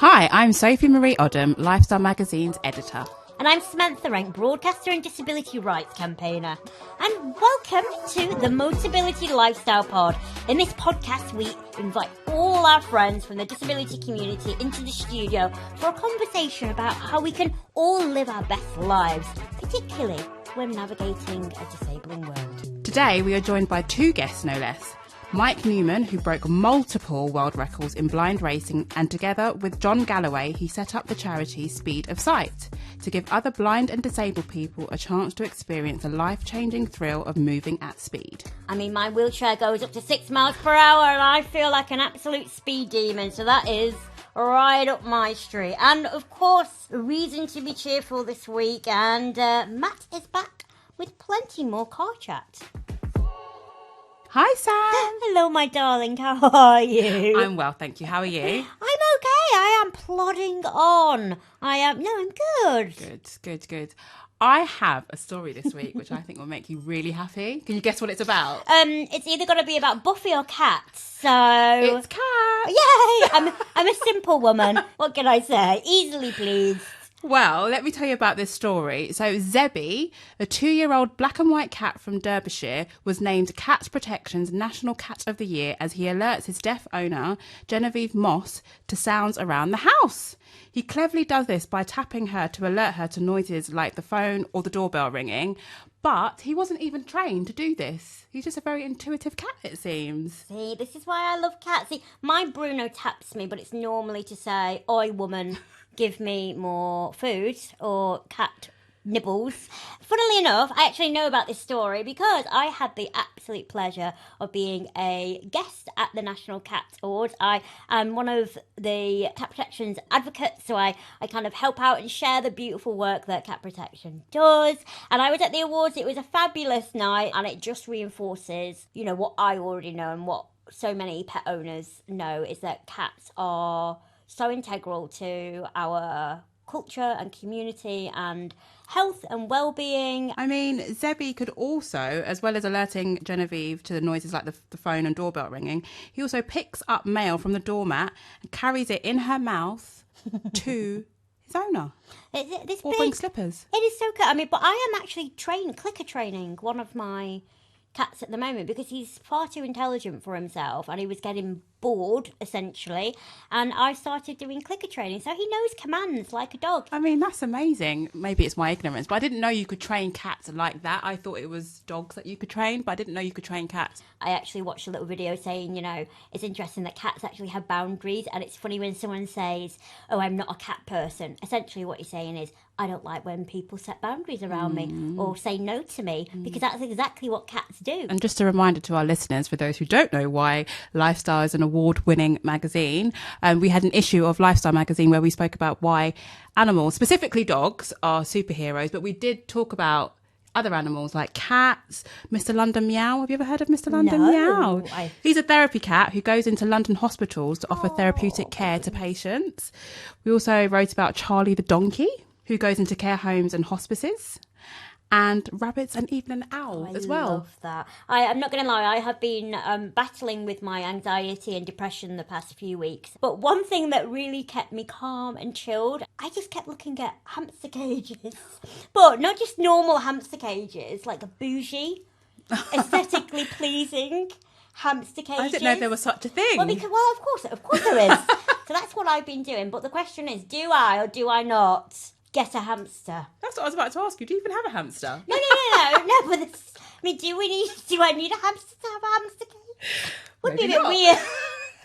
Hi, I'm Sophie Marie Odom, Lifestyle Magazine's editor. And I'm Samantha Rank, broadcaster and disability rights campaigner. And welcome to the Motability Lifestyle Pod. In this podcast, we invite all our friends from the disability community into the studio for a conversation about how we can all live our best lives, particularly when navigating a disabling world. Today, we are joined by two guests, no less. Mike Newman, who broke multiple world records in blind racing, and together with John Galloway, he set up the charity Speed of Sight to give other blind and disabled people a chance to experience the life-changing thrill of moving at speed. I mean, my wheelchair goes up to 6 miles per hour and I feel like an absolute speed demon, so that is right up my street. And of course, a reason to be cheerful this week, and Matt is back with plenty more car chat. Hi, Sam. Hello, my darling. How are you? I'm well, thank you. How are you? I'm okay. I am plodding on. I'm good. Good. I have a story this week which I think will make you really happy. Can you guess what it's about? It's either got to be about Buffy or cats. So it's cats. Yay! I'm a simple woman. What can I say? Easily pleased. Well, let me tell you about this story. So Zebby, a 2-year-old black and white cat from Derbyshire, was named Cat Protection's National Cat of the Year as he alerts his deaf owner, Genevieve Moss, to sounds around the house. He cleverly does this by tapping her to alert her to noises like the phone or the doorbell ringing. But he wasn't even trained to do this. He's just a very intuitive cat, it seems. See, this is why I love cats. See, my Bruno taps me, but it's normally to say, "Oi, woman, give me more food," or cat nibbles. Funnily enough, I actually know about this story because I had the absolute pleasure of being a guest at the National Cat Awards. I am one of the Cat Protection's advocates, so I kind of help out and share the beautiful work that Cat Protection does. And I was at the awards. It was a fabulous night, and it just reinforces, what I already know and what so many pet owners know, is that cats are so integral to our culture and community and health and well-being. I mean, Zebby could also, as well as alerting Genevieve to the noises like the phone and doorbell ringing, he also picks up mail from the doormat and carries it in her mouth to his owner. Or brings slippers. It is so good. I mean, but I am actually clicker training one of my cats at the moment because he's far too intelligent for himself and he was getting bored, essentially, and I started doing clicker training, so he knows commands like a dog. I mean, that's amazing. Maybe it's my ignorance, but I didn't know you could train cats like that. I thought it was dogs that you could train, but I didn't know you could train cats. I actually watched a little video saying, it's interesting that cats actually have boundaries, and it's funny when someone says, "Oh, I'm not a cat person." Essentially what you're saying is, I don't like when people set boundaries around me or say no to me, because that's exactly what cats do. And just a reminder to our listeners, for those who don't know why Lifestyle is an award-winning magazine, we had an issue of Lifestyle magazine where we spoke about why animals, specifically dogs, are superheroes, but we did talk about other animals like cats. Mr. London Meow. Have you ever heard of Mr. London Meow? He's a therapy cat who goes into London hospitals to offer therapeutic care to patients. We also wrote about Charlie the donkey, who goes into care homes and hospices, and rabbits and even an owl as well. I love that. I'm not going to lie, I have been battling with my anxiety and depression the past few weeks. But one thing that really kept me calm and chilled, I just kept looking at hamster cages. But not just normal hamster cages, like a bougie, aesthetically pleasing hamster cages. I didn't know there was such a thing. Well, of course there is. So that's what I've been doing. But the question is, do I or do I not get a hamster? That's what I was about to ask you. Do you even have a hamster? No. But do I need a hamster to have a hamster cage? Would be a bit weird.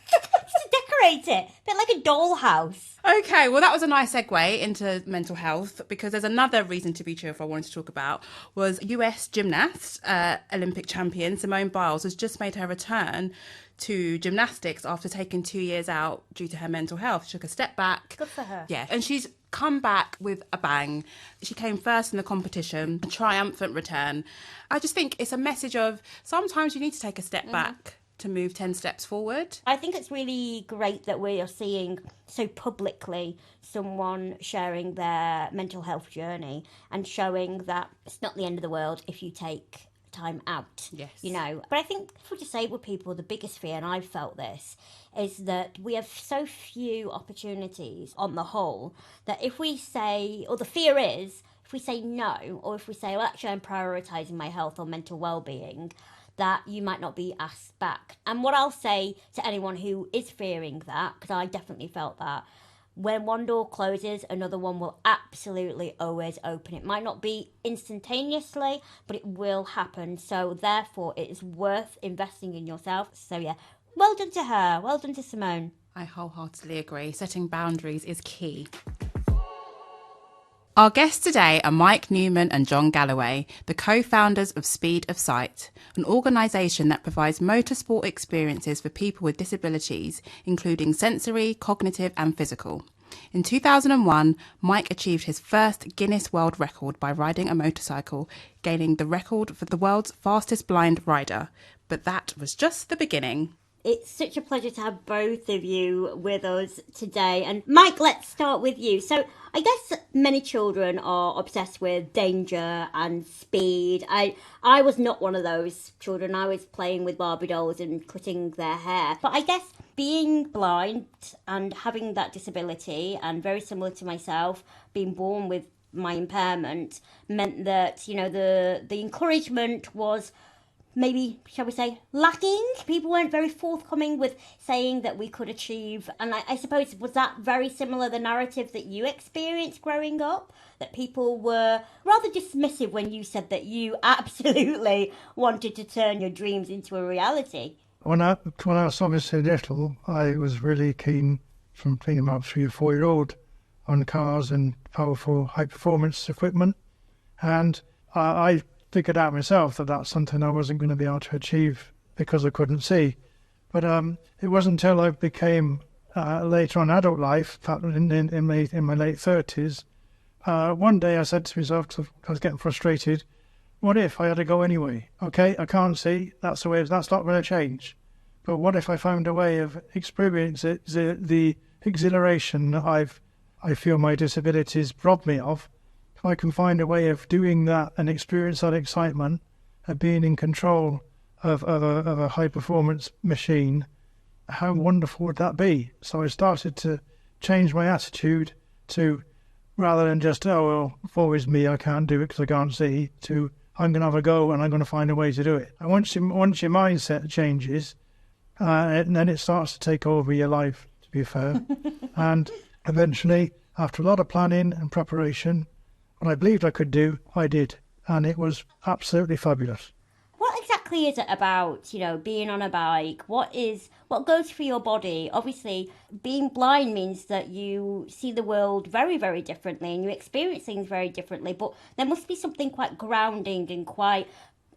Just to decorate it, a bit like a dollhouse. Okay, well, that was a nice segue into mental health, because there's another reason to be cheerful I wanted to talk about. Was US gymnast, Olympic champion Simone Biles has just made her return to gymnastics after taking 2 years out due to her mental health. She took a step back. Good for her. Yeah, and she's come back with a bang. She came first in the competition, a triumphant return. I just think it's a message of sometimes you need to take a step back to move 10 steps forward. I think it's really great that we are seeing so publicly someone sharing their mental health journey and showing that it's not the end of the world if you take time out. Yes. You know, but I think for disabled people, the biggest fear, and I've felt this, is that we have so few opportunities on the whole that if we say, or the fear is, if we say no, or if we say, well, actually, I'm prioritising my health or mental well-being, that you might not be asked back. And what I'll say to anyone who is fearing that, because I definitely felt that, when one door closes, another one will absolutely always open. It might not be instantaneously, but it will happen. So therefore, it is worth investing in yourself. So yeah, well done to her. Well done to Simone. I wholeheartedly agree. Setting boundaries is key. Our guests today are Mike Newman and John Galloway, the co-founders of Speed of Sight, an organisation that provides motorsport experiences for people with disabilities, including sensory, cognitive and physical. In 2001, Mike achieved his first Guinness World Record by riding a motorcycle, gaining the record for the world's fastest blind rider. But that was just the beginning. It's such a pleasure to have both of you with us today. And Mike, let's start with you. So I guess many children are obsessed with danger and speed. I was not one of those children. I was playing with Barbie dolls and cutting their hair. But I guess being blind and having that disability, and very similar to myself, being born with my impairment, meant that, you know, the encouragement was maybe, shall we say, lacking. People weren't very forthcoming with saying that we could achieve. And I suppose, was that very similar, the narrative that you experienced growing up? That people were rather dismissive when you said that you absolutely wanted to turn your dreams into a reality? When I was obviously little, I was really keen, from being about 3 or 4 year old, on cars and powerful high-performance equipment. And I figured out myself that that's something I wasn't going to be able to achieve because I couldn't see. But it wasn't until I became later on adult life, in my late 30s, one day I said to myself, because I was getting frustrated, what if I had to go anyway? Okay, I can't see, that's the way, that's not going to change. But what if I found a way of experiencing the exhilaration that I feel my disabilities robbed me of? If I can find a way of doing that and experience that excitement of being in control of a high-performance machine, how wonderful would that be? So I started to change my attitude to, rather than just, oh, well, woe is me, I can't do it because I can't see, to, I'm going to have a go and I'm going to find a way to do it. And once your mindset changes, and then it starts to take over your life, to be fair. And eventually, after a lot of planning and preparation, what I believed I could do, I did. And it was absolutely fabulous. What exactly is it about, you know, being on a bike? What goes for your body? Obviously, being blind means that you see the world very, very differently and you experience things very differently. But there must be something quite grounding and quite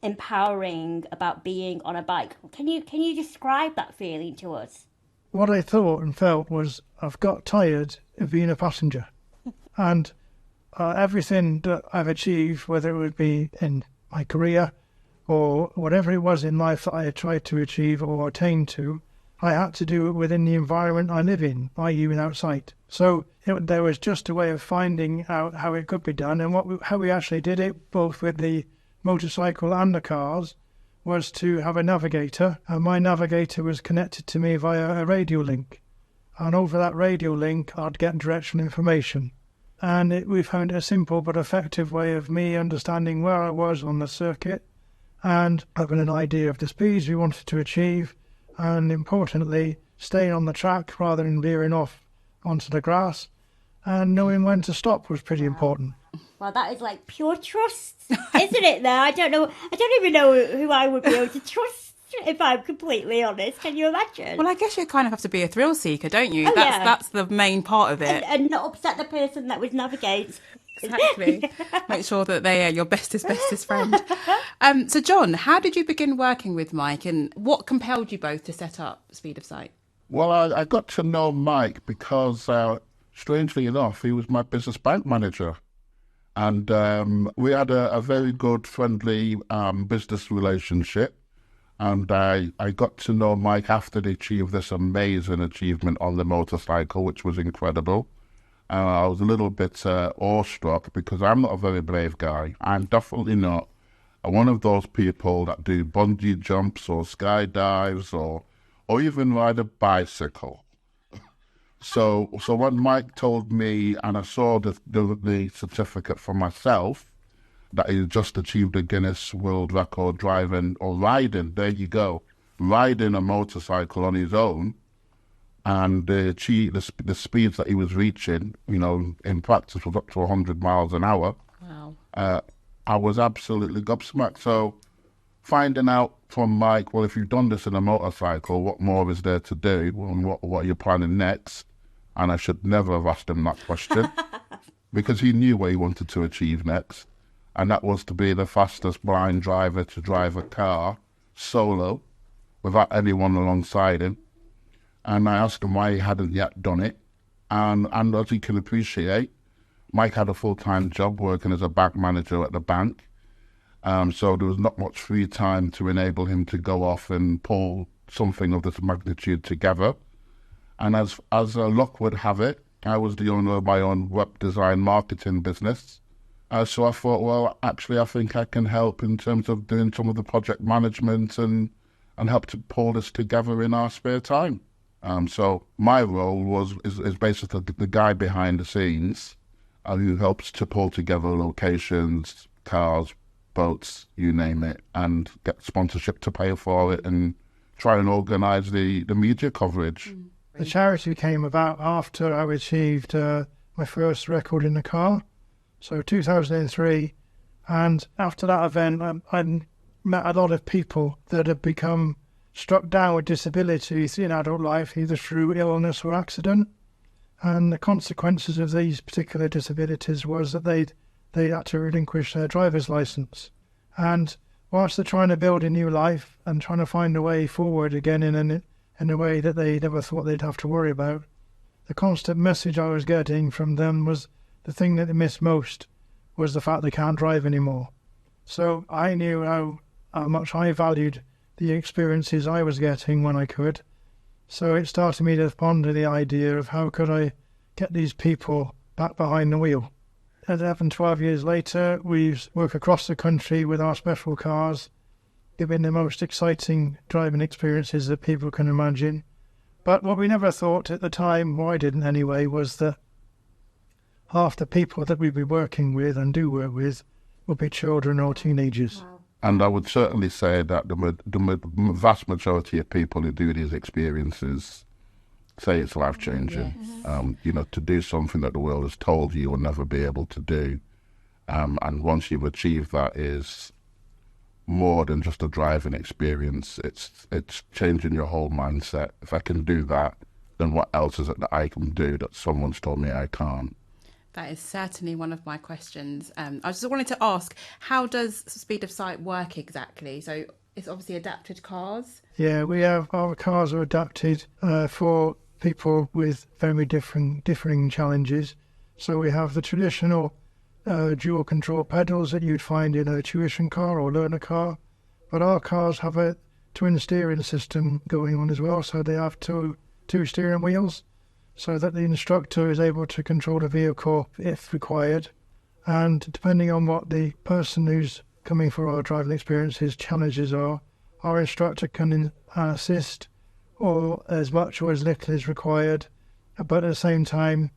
empowering about being on a bike. Can you describe that feeling to us? What I thought and felt was I've got tired of being a passenger. And everything that I've achieved, whether it would be in my career or whatever it was in life that I had tried to achieve or attain to, I had to do it within the environment I live in, i.e. without sight. So there was just a way of finding out how it could be done, and how we actually did it, both with the motorcycle and the cars, was to have a navigator, and my navigator was connected to me via a radio link. And over that radio link, I'd get directional information. And we found a simple but effective way of me understanding where I was on the circuit and having an idea of the speeds we wanted to achieve, and importantly, staying on the track rather than veering off onto the grass, and knowing when to stop was pretty important. Well, that is like pure trust, isn't it there? I don't even know who I would be able to trust, if I'm completely honest. Can you imagine? Well, I guess you kind of have to be a thrill seeker, don't you? Oh, yeah. That's the main part of it. And not upset the person that would navigate. Exactly. Make sure that they are your bestest friend. So, John, how did you begin working with Mike, and what compelled you both to set up Speed of Sight? Well, I got to know Mike because, strangely enough, he was my business bank manager. And we had a very good, friendly business relationship. And I got to know Mike after he achieved this amazing achievement on the motorcycle, which was incredible. I was a little bit awestruck because I'm not a very brave guy. I'm definitely not are one of those people that do bungee jumps or skydives or even ride a bicycle. So when Mike told me, and I saw the certificate for myself, that he just achieved a Guinness World Record driving or riding, there you go, riding a motorcycle on his own, and the speeds that he was reaching, in practice was up to 100 miles an hour. Wow. I was absolutely gobsmacked. So finding out from Mike, well, if you've done this in a motorcycle, what more is there to do? And what are you planning next? And I should never have asked him that question because he knew what he wanted to achieve next. And that was to be the fastest blind driver to drive a car solo without anyone alongside him. And I asked him why he hadn't yet done it. And as you can appreciate, Mike had a full-time job working as a bank manager at the bank. So there was not much free time to enable him to go off and pull something of this magnitude together. And as luck would have it, I was the owner of my own web design marketing business. So I thought, well, actually, I think I can help in terms of doing some of the project management and help to pull this together in our spare time. So my role is basically the guy behind the scenes who helps to pull together locations, cars, boats, you name it, and get sponsorship to pay for it and try and organise the media coverage. The charity came about after I achieved my first record in the car, so 2003, and after that event I met a lot of people that had become struck down with disabilities in adult life, either through illness or accident, and the consequences of these particular disabilities was that they had to relinquish their driver's licence. And whilst they're trying to build a new life and trying to find a way forward again in a way that they never thought they'd have to worry about, the constant message I was getting from them was the thing that they missed most was the fact they can't drive anymore. So I knew how much I valued the experiences I was getting when I could. So it started me to ponder the idea of how could I get these people back behind the wheel. 11, 12 years later, we work across the country with our special cars, giving the most exciting driving experiences that people can imagine. But what we never thought at the time, or I didn't anyway, was that half the people that we'd be working with and do work with would be children or teenagers. Wow. And I would certainly say that the vast majority of people who do these experiences say it's life-changing. Yes. To do something that the world has told you will never be able to do. And once you've achieved that is more than just a driving experience. It's changing your whole mindset. If I can do that, then what else is it that I can do that someone's told me I can't? That is certainly one of my questions. I just wanted to ask, how does Speed of Sight work exactly? So it's obviously adapted cars. Yeah, our cars are adapted for people with very differing challenges. So we have the traditional dual control pedals that you'd find in a tuition car or learner car, but our cars have a twin steering system going on as well. So they have two steering wheels, so that the instructor is able to control the vehicle if required. And depending on what the person who's coming for our driving experience's challenges are, our instructor can assist or as much or as little is required, but at the same time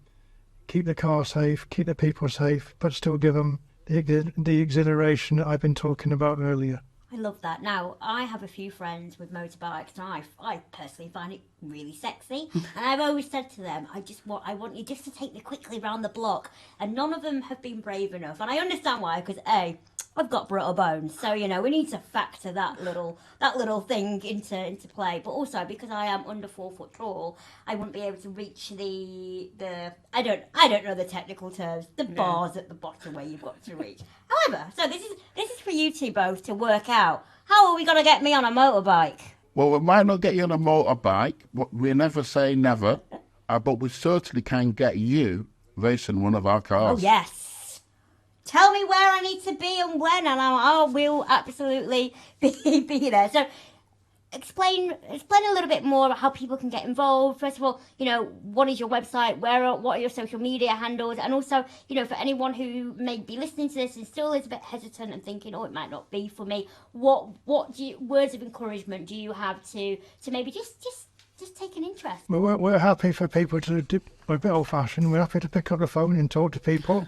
keep the car safe, keep the people safe, but still give them the exhilaration that I've been talking about earlier. I love that. Now, I have a few friends with motorbikes, and I personally find it really sexy. And I've always said to them, I want you just to take me quickly round the block. And none of them have been brave enough. And I understand why, because A, I've got brittle bones, so we need to factor that little thing into play. But also because I am under 4 foot tall, I wouldn't be able to reach the I don't know the technical terms, the bars at the bottom where you've got to reach. However, so this is for you two both to work out. How are we gonna get me on a motorbike? Well, we might not get you on a motorbike, but we never say never. But we certainly can get you racing one of our cars. Oh yes. Tell me where I need to be and when, and I will absolutely be there. So, explain a little bit more about how people can get involved. First of all, what is your website? What are your social media handles? And also, for anyone who may be listening to this and still is a bit hesitant and thinking, oh, it might not be for me. What words of encouragement do you have to maybe just take an interest? Well, we're happy for people to do. We're a bit old-fashioned. We're happy to pick up the phone and talk to people.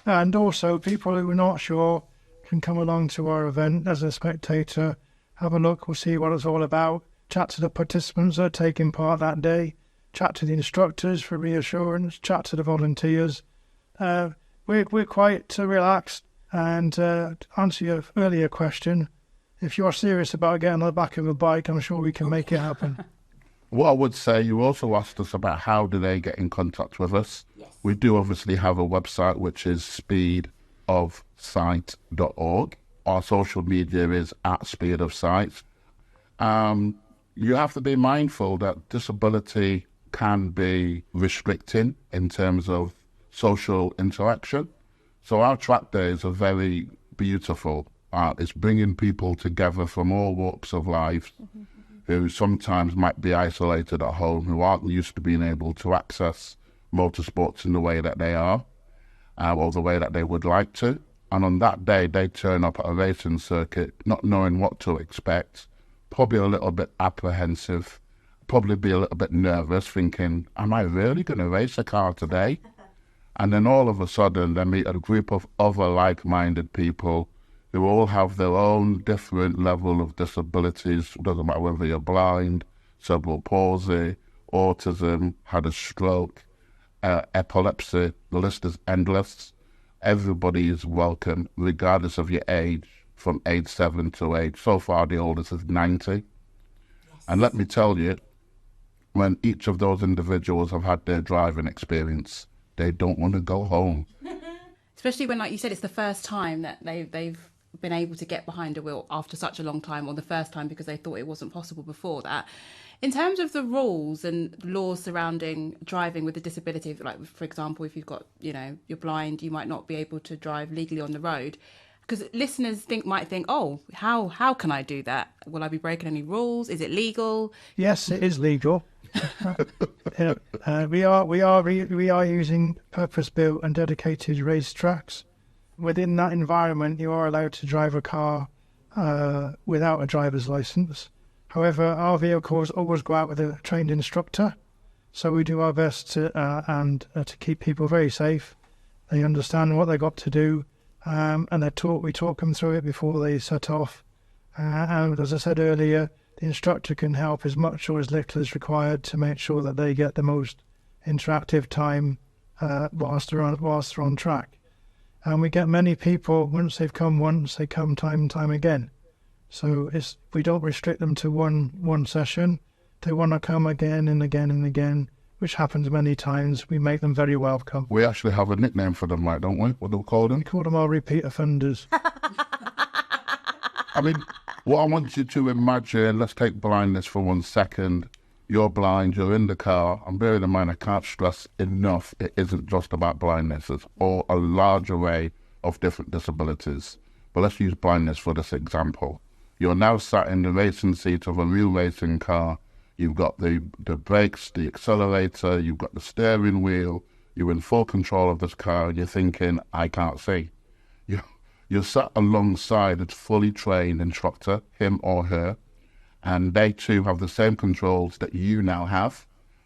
And also, people who are not sure can come along to our event as a spectator, have a look, we'll see what it's all about, chat to the participants that are taking part that day, chat to the instructors for reassurance, chat to the volunteers. We're quite relaxed, and to answer your earlier question, if you're serious about getting on the back of a bike, I'm sure we can make it happen. What I would say, you also asked us about how do they get in contact with us. Yes. We do obviously have a website, which is speedofsight.org. Our social media is @speedofsight. You have to be mindful that disability can be restricting in terms of social interaction. So our track days are very beautiful. It's bringing people together from all walks of life who sometimes might be isolated at home, who aren't used to being able to access motorsports in the way that they are, or the way that they would like to. And on that day, they turn up at a racing circuit, not knowing what to expect, probably a little bit apprehensive, probably be a little bit nervous, thinking, am I really going to race a car today? And then all of a sudden, they meet a group of other like-minded people who all have their own different level of disabilities. It doesn't matter whether you're blind, cerebral palsy, autism, had a stroke, epilepsy, the list is endless. Everybody is welcome, regardless of your age, from age 7 to age. So far, the oldest is 90. Yes. And let me tell you, when each of those individuals have had their driving experience, they don't want to go home. Especially when, like you said, it's the first time that they've been able to get behind a wheel after such a long time, or the first time because they thought it wasn't possible before that. In terms of the rules and laws surrounding driving with a disability, like, for example, if you've got, you're blind, you might not be able to drive legally on the road. Because listeners might think, oh, how can I do that? Will I be breaking any rules? Is it legal? Yes, it is legal. We are using purpose-built and dedicated race tracks. Within that environment, you are allowed to drive a car without a driver's license. However, our vehicles always go out with a trained instructor, so we do our best to keep people very safe. They understand what they got to do, and we talk them through it before they set off. And as I said earlier, the instructor can help as much or as little as required to make sure that they get the most interactive time whilst they're on track. And we get many people, once they've come once, they come time and time again. So we don't restrict them to one session. They want to come again and again and again, which happens many times. We make them very welcome. We actually have a nickname for them, right, don't we? What do we call them? We call them our repeat offenders. I mean, what I want you to imagine, let's take blindness for 1 second. You're blind, you're in the car, and bearing in mind, I can't stress enough, it isn't just about blindness. It's all a large array of different disabilities. But let's use blindness for this example. You're now sat in the racing seat of a real racing car. You've got the brakes, the accelerator, you've got the steering wheel. You're in full control of this car, and you're thinking, I can't see. You're sat alongside a fully trained instructor, him or her, and they too have the same controls that you now have,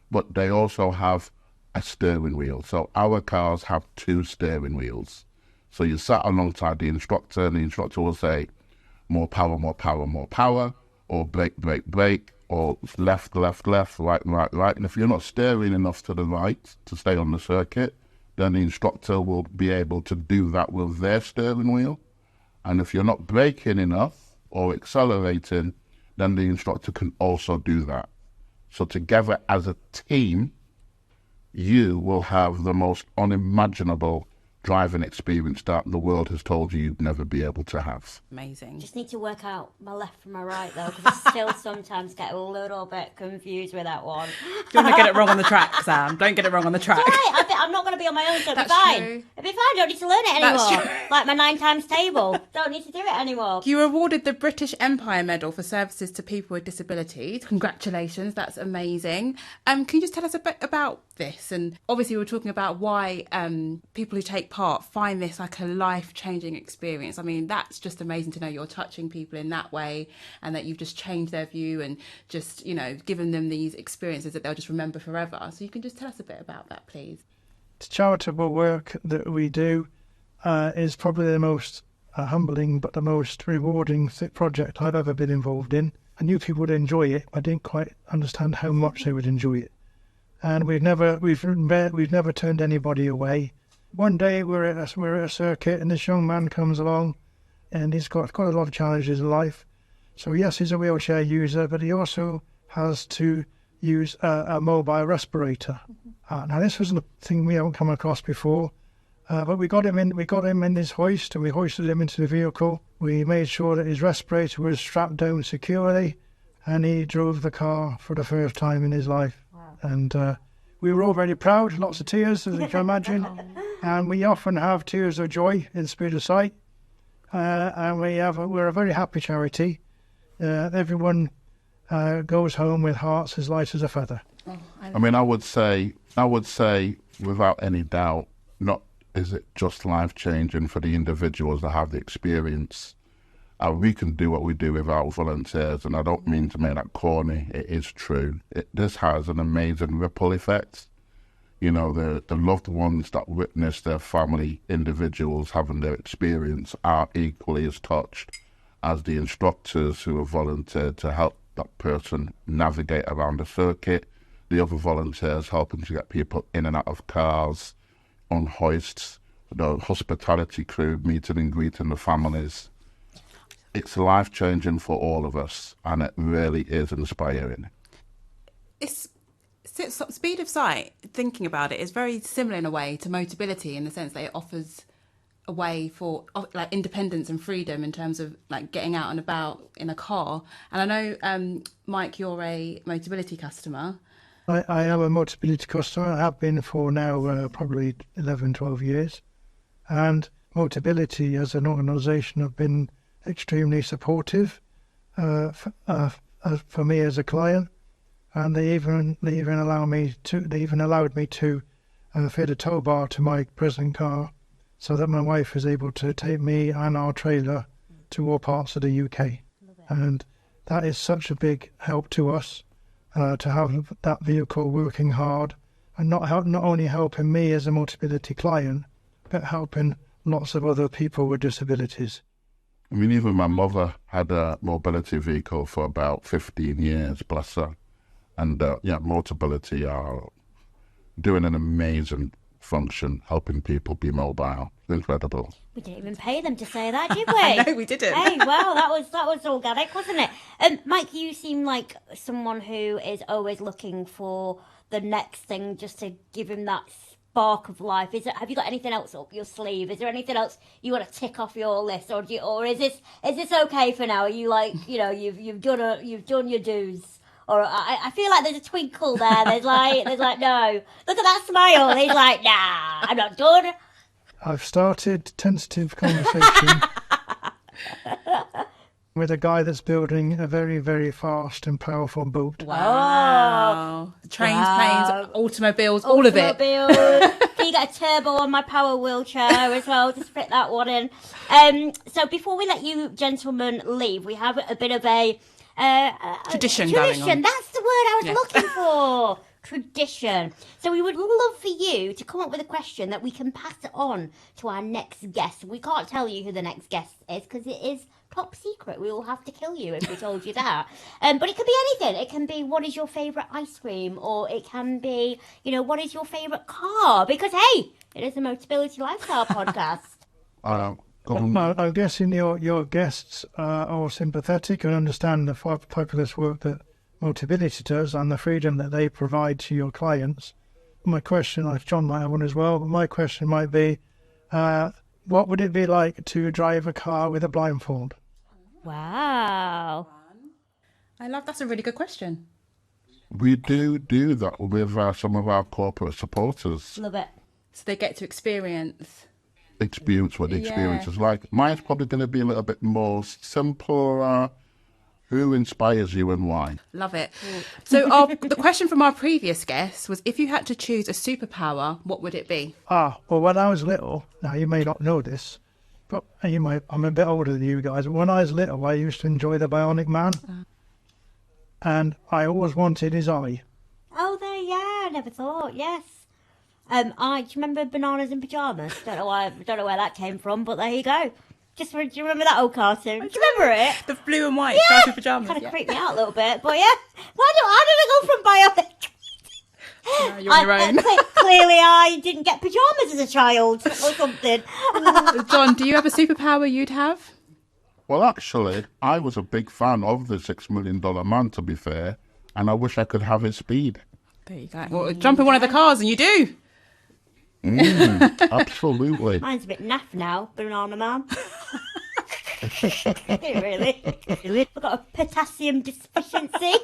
but they also have a steering wheel. So our cars have 2 steering wheels. So you sat alongside the instructor, and the instructor will say, more power, more power, more power, or brake, brake, brake, or left, left, left, right, right, right. And if you're not steering enough to the right to stay on the circuit, then the instructor will be able to do that with their steering wheel. And if you're not braking enough or accelerating, then the instructor can also do that. So together as a team, you will have the most unimaginable driving experience that the world has told you you'd never be able to have. Amazing. Just need to work out my left from my right though, because I still sometimes get a little bit confused with that one. You want to get it wrong on the track, Sam. Don't get it wrong on the track. Right, I'm not going to be on my own, so it'll be fine. True. It'll be fine. Don't need to learn it That's anymore. true. Like my 9 times table. Don't need to do it anymore. You were awarded the British Empire Medal for services to people with disabilities. Congratulations, that's amazing. Can you just tell us a bit about this? And obviously we're talking about why people who take part find this like a life-changing experience. I mean, that's just amazing to know you're touching people in that way and that you've just changed their view and just, you know, given them these experiences that they'll just remember forever. So you can just tell us a bit about that, please. The charitable work that we do is probably the most humbling but the most rewarding project I've ever been involved in. I knew people would enjoy it. I didn't quite understand how much they would enjoy it. And we've never turned anybody away. One day we're at a circuit and this young man comes along and he's got quite a lot of challenges in life. So yes, he's a wheelchair user, but he also has to use a mobile respirator. Now this was a thing we haven't come across before, but we got him in his hoist and we hoisted him into the vehicle. We made sure that his respirator was strapped down securely, and he drove the car for the first time in his life. Wow. And we were all very proud, lots of tears, as you can imagine. And we often have tears of joy in Spirit of Sight. And we're a very happy charity. Everyone goes home with hearts as light as a feather. I mean, I would say without any doubt, not is it just life-changing for the individuals that have the experience. We can do what we do without volunteers, and I don't mean to make that corny. It is true. This has an amazing ripple effect. You know, the loved ones that witness their family individuals having their experience are equally as touched as the instructors who have volunteered to help that person navigate around the circuit, the other volunteers helping to get people in and out of cars, on hoists, the hospitality crew meeting and greeting the families. It's life-changing for all of us, and it really is inspiring. Speed of Sight, thinking about it, is very similar in a way to Motability in the sense that it offers a way for like independence and freedom in terms of like getting out and about in a car. And I know, Mike, you're a Motability customer. I am a Motability customer. I have been for now probably 11, 12 years. And Motability as an organisation have been extremely supportive for me as a client. And they even allowed me to fit a tow bar to my present car, so that my wife is able to take me and our trailer to all parts of the UK. And that is such a big help to us, to have that vehicle working hard and not only helping me as a Motability client, but helping lots of other people with disabilities. I mean, even my mother had a mobility vehicle for about 15 years, bless her. And Motability are doing an amazing function, helping people be mobile. It's incredible. We didn't even pay them to say that, did we? No, we didn't. Hey, wow, that was organic, wasn't it? Mike, you seem like someone who is always looking for the next thing, just to give him that spark of life. Have you got anything else up your sleeve? Is there anything else you want to tick off your list, or is this okay for now? Are you like, you've done your dues? Or I feel like there's a twinkle there. There's like, no. Look at that smile. He's like, nah, I'm not done. I've started tentative conversation with a guy that's building a very, very fast and powerful boat. Wow. Trains, planes, automobiles, all of it. Can you get a turbo on my power wheelchair as well? Just fit that one in. So before we let you gentlemen leave, we have a bit of a tradition going on. That's the word I was looking for. Tradition. So we would love for you to come up with a question that we can pass it on to our next guest. We can't tell you who the next guest is because it is top secret. We will have to kill you if we told you that. But it could be anything. It can be, what is your favourite ice cream? Or it can be, what is your favourite car? Because, hey, it is a Motability Lifestyle podcast. I'm guessing your guests are all sympathetic and understand the fabulous work that Motability does and the freedom that they provide to your clients. My question, like John might have one as well, but my question might be, What would it be like to drive a car with a blindfold? Wow. I love that's a really good question. We do that with some of our corporate supporters. Love it. So they get to experience. Experience what the experience is like. Mine's probably going to be a little bit more simple. Who inspires you and why? Love it. So the question from our previous guest was, if you had to choose a superpower, what would it be? Well, when I was little, now you may not know this, but I'm a bit older than you guys, but when I was little, I used to enjoy the Bionic Man. And I always wanted his eye. Oh, I never thought. Yes. Do you remember Bananas in Pyjamas? Don't know where that came from, but there you go. Do you remember that old cartoon? Do you remember it? The blue and white stripy pyjamas. Kind of creeped me out a little bit, but yeah. How did I go from Bionic? No, you're on your own. Clearly, I didn't get pyjamas as a child or something. John, do you have a superpower you'd have? Well, actually, I was a big fan of the $6 Million Man, to be fair, and I wish I could have his speed. There you go. Well, jump in one of the cars and you do. Absolutely. Mine's a bit naff now, Banana Man. Really? I've got a potassium deficiency.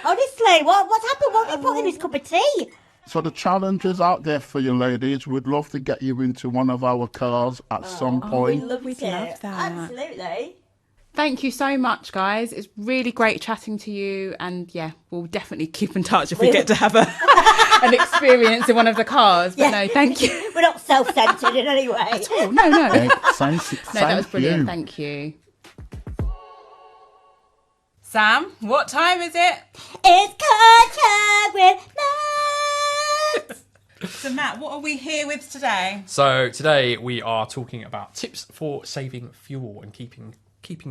Honestly, what's happened? What have you put in his cup of tea? So the challenge is out there for you ladies. We'd love to get you into one of our cars at some point. We'd love that. Absolutely. Thank you so much, guys. It's really great chatting to you. And yeah, we'll definitely keep in touch if we get to have an experience in one of the cars. But no, thank you. We're not self-centered in any way. Oh, no. Thank That was brilliant. you. Thank you. Sam, what time is it? It's Culture with Matt. So Matt, what are we here with today? So today we are talking about tips for saving fuel and keeping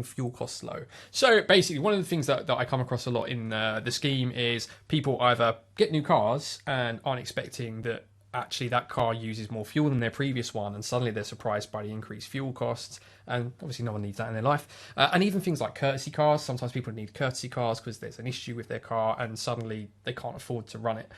fuel costs low. So basically, one of the things that I come across a lot in the scheme is people either get new cars and aren't expecting that actually that car uses more fuel than their previous one, and suddenly they're surprised by the increased fuel costs. And obviously no one needs that in their life. And even things like courtesy cars. Sometimes people need courtesy cars because there's an issue with their car and suddenly they can't afford to run it.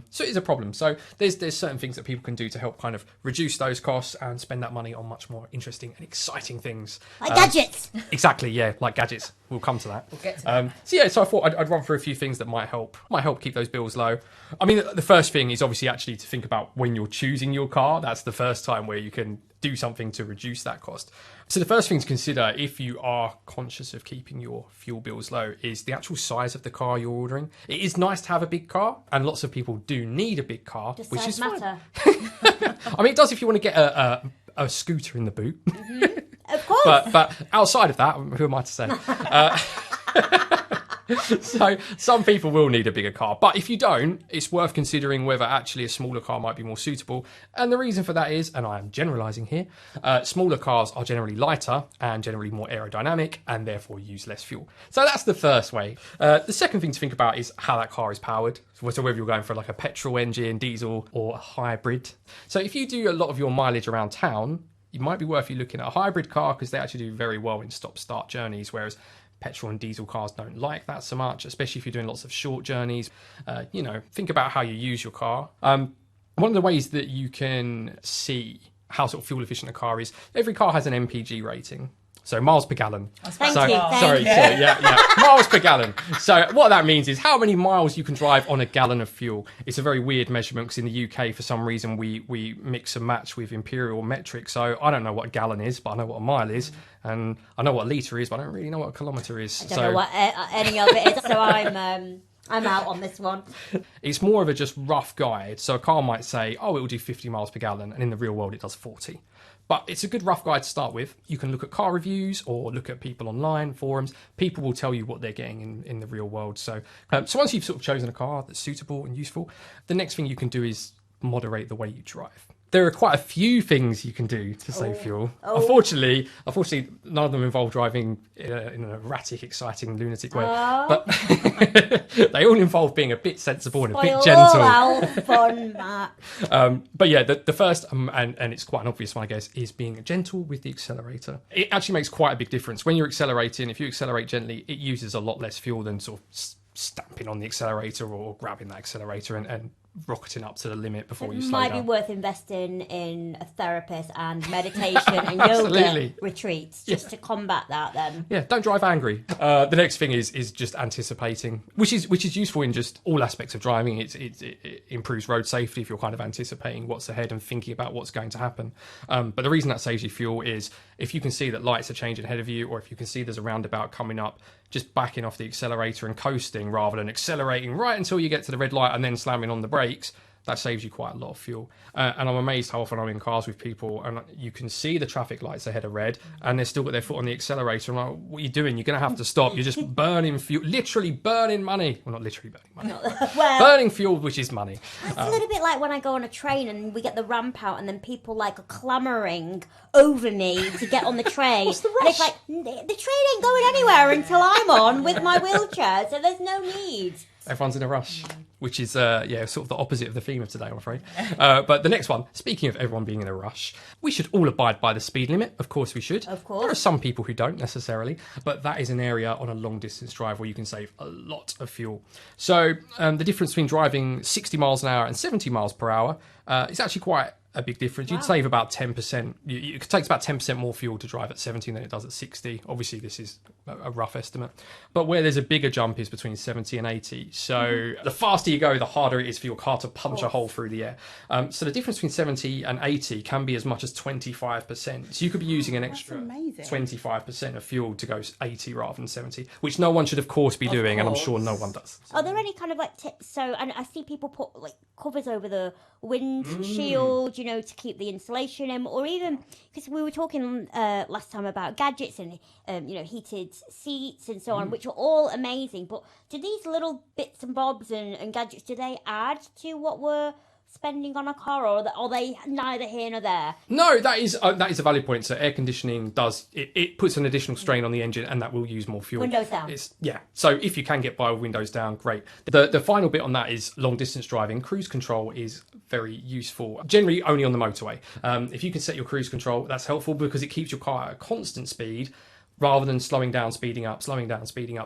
So it is a problem. So there's certain things that people can do to help kind of reduce those costs and spend that money on much more interesting and exciting things. Like gadgets. Exactly, yeah, like gadgets. We'll come to that. We'll get to that. So I thought I'd run through a few things that might help keep those bills low. I mean, the first thing is obviously actually to think about when you're choosing your car. That's the first time where you can do something to reduce that cost. So the first thing to consider if you are conscious of keeping your fuel bills low is the actual size of the car you're ordering. It is nice to have a big car, and lots of people do need a big car, Does which size is matter? fine. I mean, it does if you want to get a scooter in the boot. Of course. But outside of that, who am I to say? So some people will need a bigger car, but if you don't, it's worth considering whether actually a smaller car might be more suitable. And the reason for that is, and I am generalizing here, smaller cars are generally lighter and generally more aerodynamic and therefore use less fuel. So that's the first way. The second thing to think about is how that car is powered. So whether you're going for like a petrol engine, diesel, or a hybrid. So if you do a lot of your mileage around town, it might be worth you looking at a hybrid car because they actually do very well in stop-start journeys, whereas petrol and diesel cars don't like that so much, especially if you're doing lots of short journeys. Think about how you use your car. One of the ways that you can see how sort of fuel efficient a car is, every car has an MPG rating. So miles per gallon. Thank you. Yeah. Miles per gallon. So what that means is how many miles you can drive on a gallon of fuel. It's a very weird measurement because in the UK, for some reason, we mix and match with imperial metric. So I don't know what a gallon is, but I know what a mile is. And I know what a litre is, but I don't really know what a kilometre is. I don't know what any of it is, so I'm out on this one. It's more of a just rough guide. So a car might say, oh, it will do 50 miles per gallon. And in the real world, it does 40. But it's a good rough guide to start with. You can look at car reviews or look at people online, forums. People will tell you what they're getting in the real world. So once you've sort of chosen a car that's suitable and useful, the next thing you can do is moderate the way you drive. There are quite a few things you can do to save fuel. Unfortunately, none of them involve driving in an erratic, exciting, lunatic way. But they all involve being a bit sensible and a bit gentle. How fun, Matt. But yeah, the first, and it's quite an obvious one, I guess, is being gentle with the accelerator. It actually makes quite a big difference. When you're accelerating, if you accelerate gently, it uses a lot less fuel than sort of stamping on the accelerator or grabbing that accelerator and rocketing up to the limit before you It slow might be down. worth investing in a therapist and meditation and yoga Absolutely. retreats just to combat that then. Yeah, don't drive angry. The next thing is just anticipating, which is useful in just all aspects of driving. It improves road safety if you're kind of anticipating what's ahead and thinking about what's going to happen. But the reason that saves you fuel is if you can see that lights are changing ahead of you, or if you can see there's a roundabout coming up, just backing off the accelerator and coasting rather than accelerating right until you get to the red light and then slamming on the brakes. That saves you quite a lot of fuel. And I'm amazed how often I'm in cars with people and you can see the traffic lights ahead of red and they've still got their foot on the accelerator. I'm like, what are you doing? You're going to have to stop. You're just burning fuel, literally burning money. Well, not literally burning money. Well, Burning fuel, which is money. it's a little bit like when I go on a train and we get the ramp out and then people like are clamouring over me to get on the train. What's the And it's rush? like, the train ain't going anywhere until I'm on with my wheelchair, so there's no need. Everyone's in a rush, which is, sort of the opposite of the theme of today, I'm afraid. But the next one, speaking of everyone being in a rush, we should all abide by the speed limit. Of course we should. Of course. There are some people who don't necessarily, but that is an area on a long distance drive where you can save a lot of fuel. So the difference between driving 60 miles an hour and 70 miles per hour is actually quite a big difference. You'd save about 10%. It takes about 10% more fuel to drive at 70 than it does at 60. Obviously, this is a rough estimate. But where there's a bigger jump is between 70 and 80. So the faster you go, the harder it is for your car to punch a hole through the air. So the difference between 70 and 80 can be as much as 25%. So you could be using an extra amazing. 25% of fuel to go 80 rather than 70, which no one should, of course, be doing, and I'm sure no one does. Are there any kind of like tips? So, and I see people put like covers over the windshield, you know, to keep the insulation in, or even because we were talking last time about gadgets and you know, heated seats and so on, which are all amazing. But do these little bits and bobs and gadgets, do they add to what we're spending on a car, or are they neither here nor there? No, that is a valid point. So air conditioning does it puts an additional strain on the engine, and that will use more fuel. Windows down. So if you can get by with windows down, great. The final bit on that is long distance driving. Cruise control is very useful. Generally, only on the motorway. If you can set your cruise control, that's helpful because it keeps your car at a constant speed, rather than slowing down, speeding up,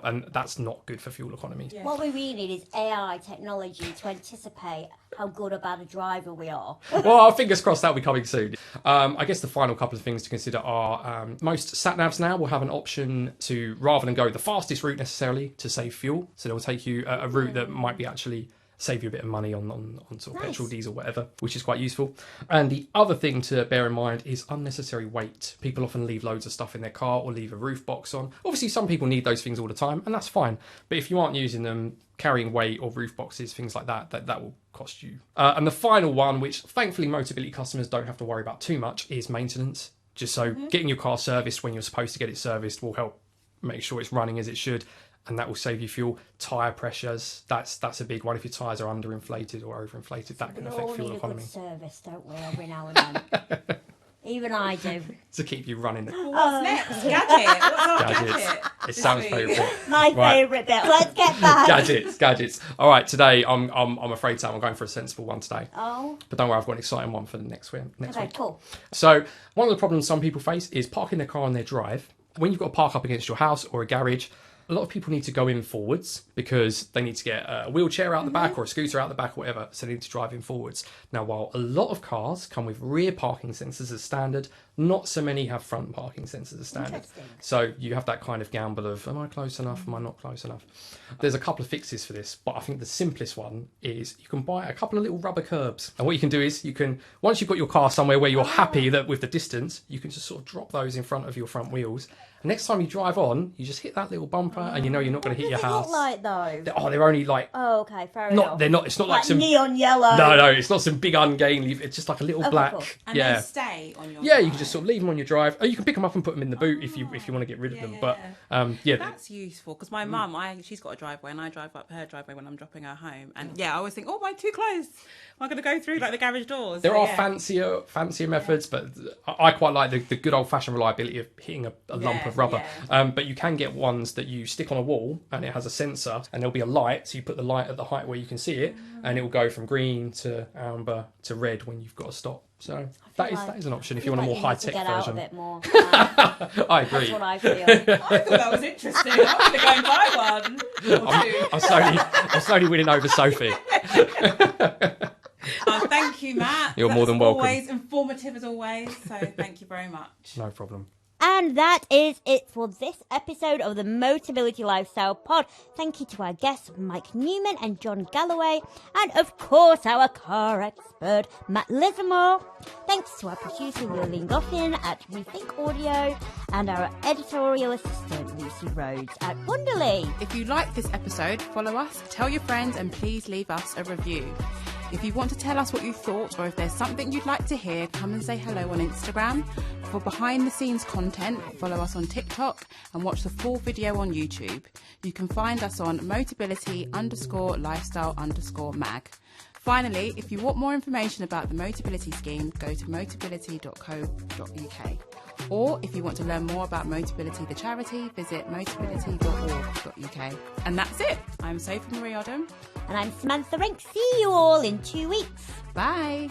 and that's not good for fuel economy. Yeah. What we really need is AI technology to anticipate how good or bad a driver we are. Well, fingers crossed that'll be coming soon. I guess the final couple of things to consider are most sat-navs now will have an option to, rather than go the fastest route necessarily, to save fuel. So they'll take you a route that might be actually save you a bit of money on sort of petrol, diesel, whatever, which is quite useful. And the other thing to bear in mind is unnecessary weight. People often leave loads of stuff in their car or leave a roof box on. Obviously, some people need those things all the time, and that's fine. But if you aren't using them, carrying weight or roof boxes, things like that will cost you. And the final one, which thankfully Motability customers don't have to worry about too much, is maintenance. Just so getting your car serviced when you're supposed to get it serviced will help make sure it's running as it should. And that will save you fuel. Tyre pressures, that's a big one. If your tyres are underinflated or overinflated, that can affect fuel economy. We all need a good service, don't we, every now and then? Even I do. To keep you running. What's next? Gadget. What's our gadget? It sounds favourite. My favourite bit. Let's get back. Gadgets. All right, today I'm afraid I'm going for a sensible one today. Oh. But don't worry, I've got an exciting one for the next week. Okay, cool. So one of the problems some people face is parking their car on their drive. When you've got to park up against your house or a garage, a lot of people need to go in forwards because they need to get a wheelchair out the back or a scooter out the back or whatever, so they need to drive in forwards. Now, while a lot of cars come with rear parking sensors as standard, not so many have front parking sensors as standard. So you have that kind of gamble of, am I close enough? Am I not close enough? There's a couple of fixes for this, but I think the simplest one is you can buy a couple of little rubber curbs. And what you can do is once you've got your car somewhere where you're happy that with the distance, you can just sort of drop those in front of your front wheels. And next time you drive on, you just hit that little bumper and you know you're not going to hit your house. What does it look like, though? They're only like... Oh, okay, fair enough. They're not, it's not like some... neon yellow. No, it's not some big ungainly... It's just like a little black... Cool. And they stay on your Yeah, drive. you can just sort of leave them on your drive. Or you can pick them up and put them in the boot if you want to get rid of them. But, That's useful, because my mum, she's got a driveway, and I drive up her driveway when I'm dropping her home. And I always think, oh, am I too close? Am I going to go through like the garage doors? There are fancier methods, but I quite like the good old-fashioned reliability of hitting a lump of rubber. But you can get ones that you stick on a wall and it has a sensor and there'll be a light, so you put the light at the height where you can see it and it will go from green to amber to red when you've got to stop. So that is an option if you want a more high-tech get version. Out a bit more. I agree. That's what I feel. I thought that was interesting. I'm going to go and buy one. I'm slowly winning over Sophie. Thank you, Matt. You're more than welcome. Always informative as always. So thank you very much. No problem. And that is it for this episode of the Motability Lifestyle Pod. Thank you to our guests, Mike Newman and John Galloway, and of course our car expert, Matt Lismore. Thanks to our producer, Lillian Goffin at Rethink Audio, and our editorial assistant, Lucy Rhodes at Wonderly. If you like this episode, follow us, tell your friends, and please leave us a review. If you want to tell us what you thought, or if there's something you'd like to hear, come and say hello on Instagram. For behind-the-scenes content, follow us on TikTok and watch the full video on YouTube. You can find us on Motability_lifestyle_mag. Finally, if you want more information about the Motability scheme, go to motability.co.uk. Or if you want to learn more about Motability the charity, visit motability.org.uk. And that's it. I'm Sophie Marie Odom. And I'm Samantha Rink. See you all in 2 weeks. Bye.